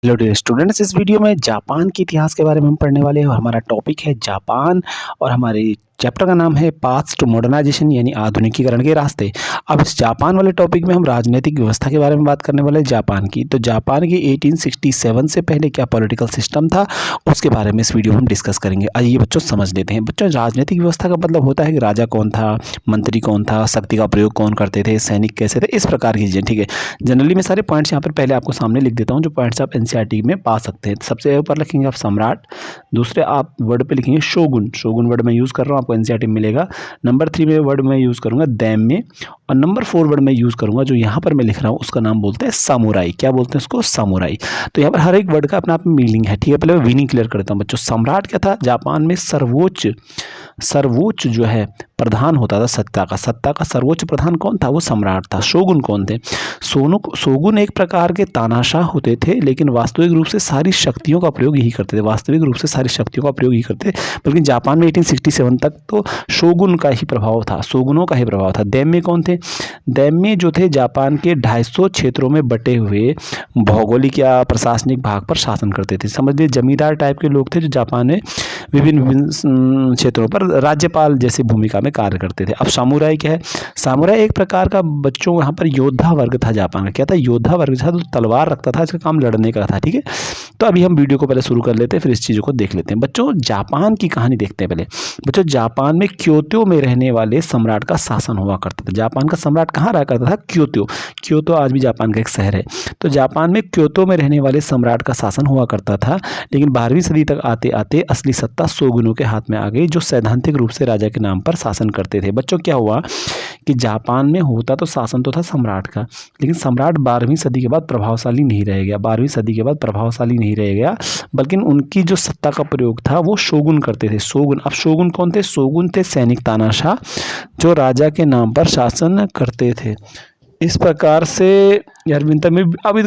Hello dear students, इस video में Japan के इतिहास के बारे में हम पढ़ने वाले हैं और हमारा टॉपिक है जापान और हमारे चैप्टर का नाम है पाथ्स टू मॉडर्नाइजेशन यानी आधुनिकीकरण के रास्ते। अब इस जापान वाले टॉपिक में हम राजनीतिक व्यवस्था के बारे में बात करने वाले हैं जापान की। तो जापान की 1867 से पहले क्या पॉलिटिकल सिस्टम था उसके बारे में इस वीडियो में हम डिस्कस करेंगे। आइए बच्चों समझ लेते हैं। बच्चों, राजनीतिक व्यवस्था का मतलब होता है कि राजा कौन था, मंत्री कौन था, शक्ति का प्रयोग कौन करते थे, सैनिक कैसे थे, इस प्रकार की चीज़ें। ठीक है, जनरली मैं सारे पॉइंट्स यहाँ पर पहले आपको सामने लिख देता हूँ जो पॉइंट्स आप एनसीईआरटी में पा सकते हैं। सबसे ऊपर लिखेंगे आप सम्राट, दूसरे आप वर्ड पे लिखेंगे शोगुन। शोगुन वर्ड मैं यूज़ कर रहा हूँ, आपको एनसीईआरटी में मिलेगा। नंबर 3 में वर्ड मैं यूज़ करूँगा दैम्य, और नंबर 4 वर्ड मैं यूज़ करूँगा जो यहाँ पर मैं लिख रहा हूँ उसका नाम बोलते हैं सामुराई। क्या बोलते हैं उसको? सामुराई। तो यहाँ पर हर एक वर्ड का अपना अपना मीनिंग है। ठीक है, पहले मैं मीनिंग क्लियर करता हूँ बच्चों। सम्राट क्या था? जापान में सर्वोच्च जो है प्रधान होता था सत्ता का सर्वोच्च प्रधान कौन था? वो सम्राट था। शोगुन कौन थे? शोगुन एक प्रकार के तानाशाह होते थे, लेकिन वास्तविक रूप से सारी शक्तियों का प्रयोग यही करते थे। बल्कि जापान में 1867 तक तो शोगुन का ही प्रभाव था, शोगुनों का ही प्रभाव था। दैम्य कौन थे? दैम्य जो थे जापान के 250 क्षेत्रों में बटे हुए भौगोलिक या प्रशासनिक भाग पर शासन करते थे। समझ लीजिए जमींदार टाइप के लोग थे जो जापान में विभिन्न क्षेत्रों पर राज्यपाल जैसी भूमिका में कार्य करते थे। अब सामुराई क्या है? सामुराई एक प्रकार का बच्चों यहाँ पर योद्धा वर्ग था जापान का। क्या था? योद्धा वर्ग था, तो तलवार रखता था, इसका काम लड़ने का था। ठीक है, तो अभी हम वीडियो को पहले शुरू कर लेते हैं, फिर इस चीज़ों को देख लेते हैं। बच्चों, जापान की कहानी देखते हैं पहले। बच्चों, जापान में क्योतो में रहने वाले सम्राट का शासन हुआ करता था। जापान का सम्राट कहाँ रहा करता था? क्योतो आज भी जापान का एक शहर है। तो जापान में क्योतो में रहने वाले सम्राट का शासन हुआ करता था, लेकिन 12वीं सदी तक आते आते असली सत्ता शोगुनों के हाथ में आ गई, जो सैद्धांतिक रूप से राजा के नाम पर शासन करते थे। बच्चों, क्या हुआ कि जापान में होता तो शासन तो था सम्राट का, लेकिन सम्राट 12वीं सदी के बाद प्रभावशाली नहीं रह गया। 12वीं सदी के बाद प्रभावशाली नहीं रह गया, बल्कि उनकी जो सत्ता का प्रयोग था वो शोगुन करते थे। शोगुन, अब शोगुन कौन थे? शोगुन थे सैनिक तानाशाह जो राजा के नाम पर शासन करते थे। इस प्रकार से यार विंतर में अब